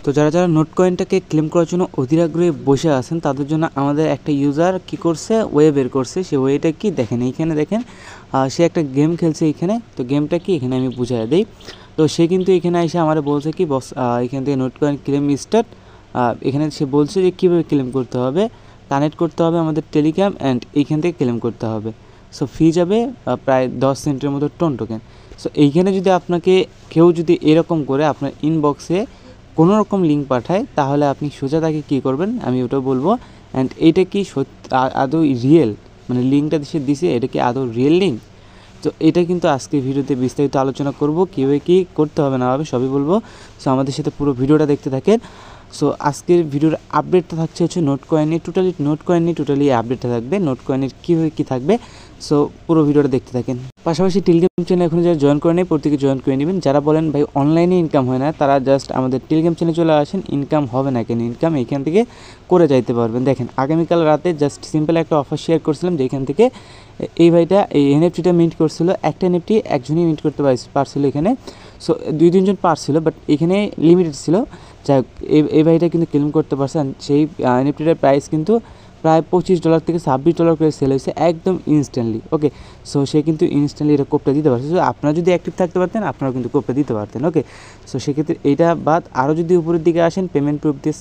তো যারা note কয়েনটাকে claim করার জন্য অধীর আগ্রহে বসে আছেন তাদের জন্য আমাদের একটা ইউজার কি করছে, ওয়ে বের করছে। সে ওয়েটা কি দেখেন, এইখানে দেখেন সে একটা গেম খেলছে এইখানে। তো গেমটা কি এখানে আমি বুঝাই দিই। তো সে কিন্তু এখানে এসে আমার বলছে কি বস এখান থেকে নোট কয়েন ক্লেম স্টার্ট। এখানে সে বলছে যে কীভাবে ক্লেম করতে হবে, কানেক্ট করতে হবে আমাদের টেলিগ্রাম অ্যান্ড এইখান থেকে ক্লেম করতে হবে। সো ফি যাবে প্রায় 10 সেন্টের মতো টোকেন। সো এইখানে যদি আপনাকে কেউ যদি এরকম করে আপনার ইনবক্সে কোনো রকম লিঙ্ক পাঠায় তাহলে আপনি সোজা তাকে কী করবেন আমি ওটা বলবো। অ্যান্ড এইটা কি আদৌ রিয়েল, মানে লিঙ্কটা সে দিছে এটা কি আদৌ রিয়েল লিঙ্ক? তো এটা কিন্তু আজকে ভিডিওতে বিস্তারিত আলোচনা করব, কীভাবে কী করতে হবে না হবে সবই বলবো। সো আমাদের সাথে পুরো ভিডিওটা দেখতে থাকেন। সো আজকের ভিডিওর আপডেটটা থাকছে হচ্ছে নোট কয়েন নিয়ে, টোটালি আপডেটটা থাকবে নোট কয়েনের কীভাবে কী থাকবে। সো পুরো ভিডিওটা দেখতে থাকেন। পাশাপাশি টেলিগ্রাম চ্যানেল এখন যারা জয়েন করে নেই প্রত্যেকে জয়েন করে নেবেন। যারা বলেন ভাই অনলাইনে ইনকাম হয় না তারা জাস্ট আমাদের টেলিগ্রাম চ্যানেলে চলে আসেন, ইনকাম হবে না কেন, ইনকাম এইখান থেকে করে যাইতে পারবেন। দেখেন আগামীকাল রাতে জাস্ট সিম্পল একটা অফার শেয়ার করছিলাম যে এখান থেকে এই ভাইটা এই এনএফটিটা মিন্ট করছিল, একটা এনএফটি একজনই মিন্ট করতে পারছিল এখানে। সো 2-3 জন পারছিল, বাট এখানে লিমিটেড ছিল। যাই হোক এই ভাইটা কিন্তু ক্লেম করতে পারছেন। সেই এনএফটিটার প্রাইস কিন্তু প্রায় $25 থেকে $26 করে সেল হয়েছে একদম ইনস্ট্যান্টলি। ওকে, সো সে কিন্তু ইনস্ট্যান্টলি এটা কোপটা দিতে পারছে। সো আপনারা যদি অ্যাক্টিভ থাকতে পারতেন আপনারাও কিন্তু কোপটা দিতে পারতেন। ওকে, সো সেক্ষেত্রে এইটা বাদ আরও যদি উপরের দিকে আসেন পেমেন্ট প্রুফ দিয়ে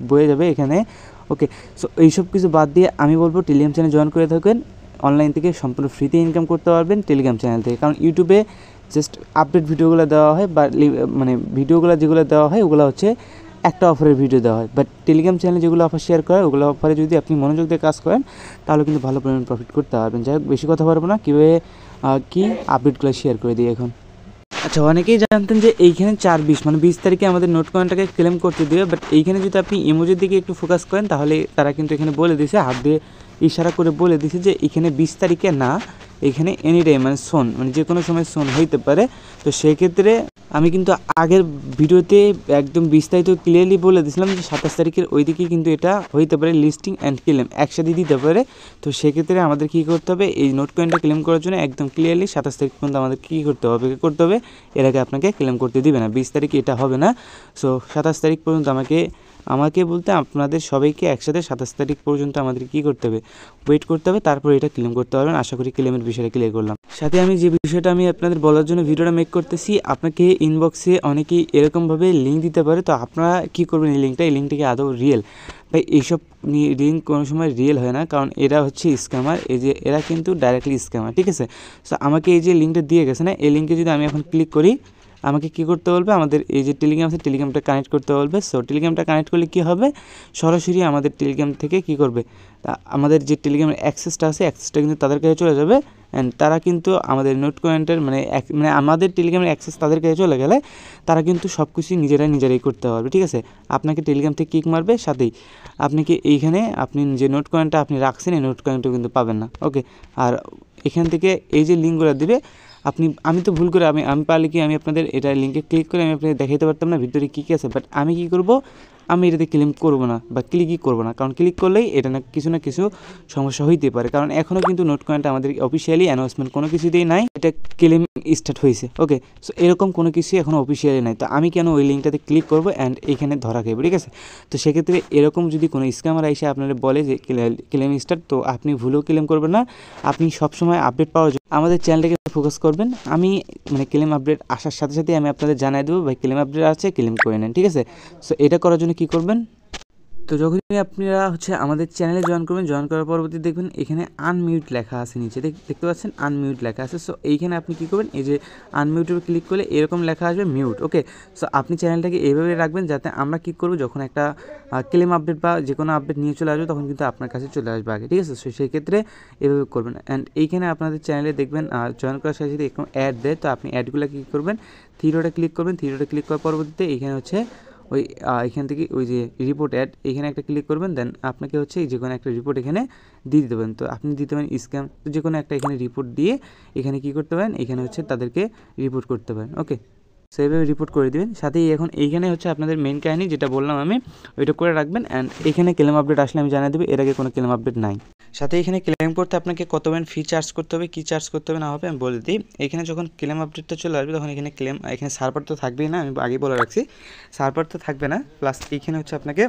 বয়ে যাবে এখানে। ওকে, সো এইসব কিছু বাদ দিয়ে আমি বলবো টেলিগ্রাম চ্যানেল জয়েন করে থাকেন। অনলাইন থেকে সম্পূর্ণ ফ্রিতে ইনকাম করতে পারবেন টেলিগ্রাম চ্যানেল থেকে। কারণ ইউটিউবে জাস্ট আপডেট ভিডিওগুলো দেওয়া হয়, বা মানে ভিডিওগুলো যেগুলো দেওয়া হয় ওগুলো হচ্ছে একটা অফারের ভিডিও দেওয়া হয়। বাট টেলিগ্রাম চ্যানেলে যেগুলো অফার শেয়ার করে ওগুলো অফারে যদি আপনি মনোযোগ দিয়ে কাজ করেন তাহলে কিন্তু ভালো পরিমাণ প্রফিট করতে পারবেন। যাই হোক বেশি কথা পারবো না, কীভাবে কি আপডেটগুলো শেয়ার করে দিই এখন। আচ্ছা, অনেকেই জানতেন যে এইখানে 4-20 মানে 20 তারিখে আমাদের নোট কয়েনটাকে ক্লেম করতে দেবে। বাট এইখানে যদি আপনি ইমোজির দিকে একটু ফোকাস করেন তাহলে তারা কিন্তু এখানে বলে দিয়েছে, হাত দিয়ে ইশারা করে বলে দিয়েছে যে এখানে 20 তারিখে না, এখানে এনি টাইম মানে মানে যে কোনো সময় হইতে পারে। তো সেক্ষেত্রে আমি কিন্তু আগের ভিডিওতে একদম বিস্তারিত ক্লিয়ারলি বলে দিয়েছিলাম যে 27 তারিখের ওই দিকে কিন্তু এটা হইতে পারে, লিস্টিং অ্যান্ড ক্লেম একসাথে দিতে পারে। তো সেক্ষেত্রে আমাদের কী করতে হবে, এই নোট কয়েনটা ক্লেম করার জন্য একদম ক্লিয়ারলি 27 তারিখ পর্যন্ত আমাদের কী করতে হবে, এর আগে আপনাকে ক্লেম করতে দিবে না। 20 তারিখে এটা হবে না। সো 27 তারিখ পর্যন্ত আমাকে বলতে আপনাদের সবাইকে একসাথে 27 তারিখ পর্যন্ত আমাদের কী করতে হবে, ওয়েট করতে হবে, তারপর এটা ক্লেম করতে পারবেন। আশা করি ক্লেমের বিষয়টা ক্লিয়ার করলাম। সাথে আমি যে বিষয়টা আমি আপনাদের বলার জন্য ভিডিওটা মেক করতেছি, আপনাকে ইনবক্সে অনেকেই এরকমভাবে লিঙ্ক দিতে পারে। তো আপনারা কী করবেন, এই লিঙ্কটা কি আদৌ রিয়েল? ভাই এইসব লিঙ্ক কোনো সময় রিয়েল হয় না, কারণ এরা হচ্ছে স্ক্যামার। এই যে এরা কিন্তু ডাইরেক্টলি স্ক্যামার, ঠিক আছে? সো আমাকে এই যে লিঙ্কটা দিয়ে গেছে না, এই লিঙ্কে যদি আমি এখন ক্লিক করি আমাকে কী করতে বলবে, আমাদের এই যে টেলিগ্রাম আছে টেলিগ্রামটা কানেক্ট করতে বলবে। সো টেলিগ্রামটা কানেক্ট করলে কী হবে, সরাসরি আমাদের টেলিগ্রাম থেকে কী করবে, আমাদের যে টেলিগ্রামের অ্যাক্সেসটা আছে অ্যাক্সেসটা কিন্তু তাদের কাছে চলে যাবে। অ্যান্ড তারা কিন্তু আমাদের নোট কয়েনটার মানে আমাদের টেলিগ্রামের অ্যাক্সেস তাদের কাছে চলে গেলে তারা কিন্তু সব কিছুই নিজেরাই করতে পারবে, ঠিক আছে? আপনাকে টেলিগ্রাম থেকে কিক মারবে, সাথেই আপনি কি এইখানে আপনি যে নোট কয়েনটা আপনি রাখছেন এই নোট কয়েনটা কিন্তু পাবেন না। ওকে, আর এখান থেকে এই যে লিঙ্কগুলো দিবে আমি তো ভুল করে আমি পারলে কি আমি আপনাদের এটা লিঙ্কে ক্লিক করে আমি আপনাদের দেখাতে পারতাম না ভিতরে কী কী আছে। বাট আমি কী করব, আমি এটাতে ক্লেম করবো না বা ক্লিকই করবো না, কারণ ক্লিক করলেই এটা না কিছু সমস্যা হইতে পারে। কারণ এখনও কিন্তু নোট কয়েনটা আমাদের অফিসিয়ালি অ্যানাউন্সমেন্ট কোনো কিছুতেই নাই এটা ক্লেম স্টার্ট হয়েছে। ওকে, সো এরকম কোনো কিছুই এখনও অফিসিয়ালি নাই। তো আমি কেন ওই লিঙ্কটাতে ক্লিক করবো অ্যান্ড এইখানে ধরা খাইব, ঠিক আছে? তো সেক্ষেত্রে এরকম যদি কোনো স্ক্যামার এসে আপনারা বলে যে ক্লেম স্টার্ট, তো আপনি ভুলেও ক্লেম করবেন না। আপনি সবসময় আপডেট পাওয়ার জন্য আমাদের চ্যানেলটাকে ফোকাস করবেন। আমি মানে ক্লেম আপডেট আসার সাথে সাথে আমি আপনাদের জানাই দেবো ভাই ক্লেম আপডেট আছে, ক্লেম করে নেন, ঠিক আছে? সো এটা করার জন্য কী করবেন, তো যখনই আপনারা হচ্ছে আমাদের চ্যানেলে জয়েন করবেন, জয়েন করার পরবর্তী দেখবেন এখানে আনমিউট লেখা আছে নিচে, দেখতে পাচ্ছেন আনমিউট লেখা আছে। সো এইখানে আপনি কী করবেন, এই যে আনমিউটের ক্লিক করলে এরকম লেখা আসবে মিউট। ওকে, সো আপনি চ্যানেলটাকে এইভাবে রাখবেন যাতে আমরা কী করবো, যখন একটা ক্লেম আপডেট বা যে কোনো আপডেট নিয়ে চলে আসবে তখন কিন্তু আপনার কাছে চলে আসবে আগে, ঠিক আছে? সো সেই ক্ষেত্রে এভাবে করবেন। অ্যান্ড এইখানে আপনাদের চ্যানেলে দেখবেন জয়েন করার সাথে যদি এরকম অ্যাড দেয়, তো আপনি অ্যাডগুলো কী করবেন, থ্রি ক্লিক করবেন। ক্লিক করার পরবর্তীতে এইখানে হচ্ছে ওই এখান থেকে ওই যে রিপোর্ট অ্যাড এখানে একটা ক্লিক করবেন। দেন আপনাকে হচ্ছে যে কোনো একটা রিপোর্ট এখানে দিয়ে দিতে পারেন। তো আপনি দিতে পারেন স্ক্যাম, তো যে কোনো একটা এখানে রিপোর্ট দিয়ে এখানে কী করতে পারেন, এখানে হচ্ছে তাদেরকে রিপোর্ট করতে পারেন। ওকে, সেইভাবে রিপোর্ট করে দেবেন। সাথেই এখন এইখানে হচ্ছে আপনাদের মেন কাহিনী যেটা বললাম আমি ওইটা করে রাখবেন। অ্যান্ড এখানে ক্লেম আপডেট আসলে আমি জানিয়ে দেবো, এর আগে কোনো ক্লেম আপডেট নাই। সাথে এখানে ক্লেম করতে আপনাকে কত পয়েন্ট ফি চার্জ করতে হবে, কী চার্জ করতে হবে না হবে আমি বলে দিই। এখানে যখন ক্লেম আপডেটটা চলে আসবে তখন এখানে এখানে সার্ভার তো থাকবেই না, আমি আগে বলে রাখছি সার্ভার তো থাকবে না, প্লাস এইখানে হচ্ছে আপনাকে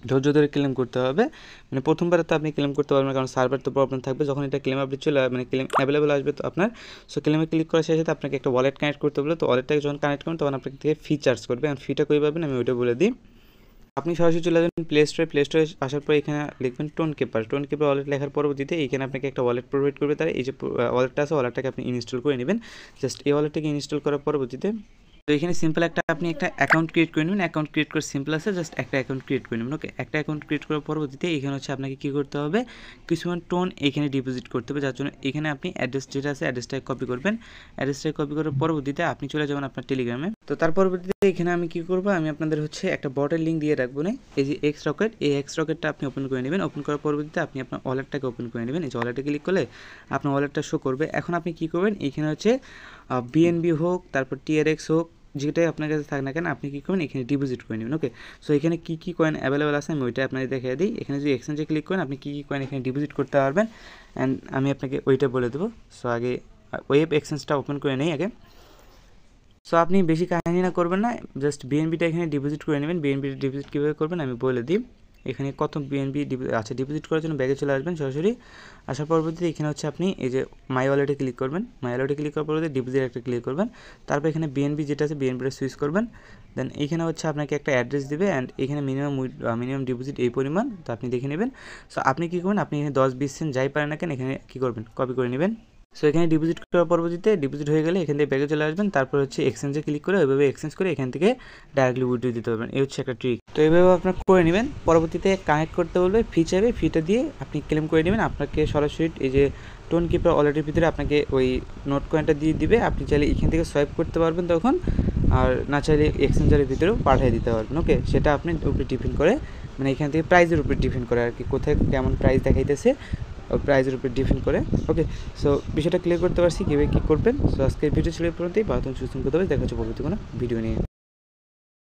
ধৈর্য ধরে ক্লেম করতে হবে। মানে প্রথমবারে তো আপনি ক্লেম করতে পারবেন, কারণ সার্ভার তো প্রবলেম থাকবে। যখন এটা ক্লেম আপডেট চলে মানে ক্লেম অ্যাভেলেবল আসবে তো আপনার, সো ক্লেমে ক্লিক করার সাথে সাথে আপনাকে একটা ওয়ালেট কানেক্ট করতে বলে, তো ওয়ালেটটাকে যখন কানেক্ট করবেন তখন আপনাকে থেকে ফি চার্জ করবে। আর ফিটা কই পাবেন আমি ওইটা বলে দিই। আপনি সরাসরি চলে যাবেন প্লে স্টোরে আসার পর এখানে লিখবেন টোন কিপার ওয়ালেট লেখার পরবর্তীতে এখানে আপনাকে একটা ওয়ালেট প্রোভাইড করবে। তারা এই যে ওয়ালেটটা আছে ওয়ালেটটাকে আপনি ইনস্টল করে নেবেন। জাস্ট এই ওয়ালেটটাকে ইনস্টল করার পরবর্তীতে তো এখানে সিম্পল আপনি একটা অ্যাকাউন্ট ক্রিয়েট করে নেবেন। অ্যাকাউন্ট ক্রিয়েট করে সিম্পল আছে, জাস্ট একটা অ্যাকাউন্ট ক্রিয়েট করে নেবেন। ওকে, একটা অ্যাকাউন্ট ক্রিয়েট করার পরবর্তীতে এখানে হচ্ছে আপনাকে কী করতে হবে, কিছুমান টোন এখানে ডিপোজিট করতে হবে, যার জন্য এখানে আপনি অ্যাড্রেস যেটা আছে অ্যাড্রেসটাকে কপি করবেন। অ্যাড্রেসটাকে কপি করার পরবর্তীতে আপনি চলে যাবেন আপনার টেলিগ্রামে। তো তার পরবর্তীতে এখানে আমি কী করবো, আমি আপনাদের হচ্ছে একটা বটের লিঙ্ক দিয়ে রাখবো না, এই যে এক্স রকেট, এই এক্স রকেটটা আপনি ওপেন করে নেবেন। ওপেন করার পরবর্তীতে আপনি আপনার ওয়ালেটটাকে ওপেন করে নেবেন। এই যে ওয়ালেটে ক্লিক করলে আপনার ওয়ালেটটা শো করবে। এখন আপনি কী করবেন, এখানে হচ্ছে বিএনবি হোক, তারপর টিআরএক্স হোক, যেটাই আপনার কাছে থাক না কেন আপনি কী করবেন এখানে ডিপোজিট করে নেবেন। ওকে, সো এখানে কী কী কয়েন অ্যাভেলেবেল আছে আমি ওইটা আপনাকে দেখিয়ে দিই। এখানে যদি এক্সচেঞ্জে ক্লিক করেন আপনি কী কী কয়েন এখানে ডিপোজিট করতে পারবেন, অ্যান্ড আমি আপনাকে ওইটা বলে দেবো। সো আগে ওয়েব এক্সচেঞ্জটা ওপেন করে নেই আগে। সো আপনি বেশি কাহিনী না করবেন না, জাস্ট বিএনবিটা এখানে ডিপোজিট করে নেবেন। বিএনবি ডিপোজিট কীভাবে করবেন আমি বলে দিই। এখানে কত বিএনবি আচ্ছা ডিপোজিট করার জন্য ব্যাগে চলে আসবেন সরাসরি। আসার পরবর্তীতে এখানে হচ্ছে আপনি এই যে মাই ওয়ালেটে ক্লিক করবেন। মাই ওয়ালেটে ক্লিক করার পরবর্তী ডিপোজিট একটা ক্লিক করবেন। তারপর এখানে বিএনবি যেটা আছে বিএনবিটা সুইচ করবেন। দেন এখানে হচ্ছে আপনাকে একটা অ্যাড্রেস দিবে, অ্যান্ড এখানে মিনিমাম ডিপোজিট এই পরিমাণ, তো আপনি দেখে নেবেন। সো আপনি কী করবেন, আপনি এখানে 10-20 সেন্ট যাই পারেন না কেন এখানে কী করবেন, কপি করে নেবেন। সো এখানে ডিপোজিট করার পরবর্তীতে ডিপোজিট হয়ে গেলে এখান থেকে ব্যাগে চলে আসবেন। তারপর হচ্ছে এক্সচেঞ্জে ক্লিক করে ওইভাবে এক্সচেঞ্জ করে এখান থেকে ডাইরেক্টলি উইথড্র দিতে পারবেন। এই হচ্ছে একটা ট্রিক। তো এইভাবে আপনার করে নেবেন। পরবর্তীতে কানেক্ট করতে বলবে, ফি চাইবে, ফিটা দিয়ে আপনি ক্লেম করে নেবেন। আপনাকে সরাসরি এই যে টোন কিপার ওয়ালেটের ভিতরে আপনাকে ওই নোট কয়েনটা দিয়ে দিবে। আপনি চাইলে এখান থেকে সোয়াইপ করতে পারবেন তখন, আর না চাইলে এক্সচেঞ্জারের ভিতরেও পাঠিয়ে দিতে পারবেন। ওকে, সেটা আপনি উপরে ডিপেন্ড করে, মানে এখান থেকে প্রাইজের উপরে ডিপেন্ড করে আর কি, কোথায় কেমন প্রাইস দেখাইতেছে প্রাইজের উপরে ডিপেন্ড করে। ওকে, সো বিষয়টা ক্লিয়ার করতে পারছি কীভাবে কী করবেন। সো আজকের ভিডিও ছিল এই পর্যন্তই। ভালো সুস্থ করতে হবে, দেখা হচ্ছে পরবর্তী কোনো ভিডিও নিয়ে।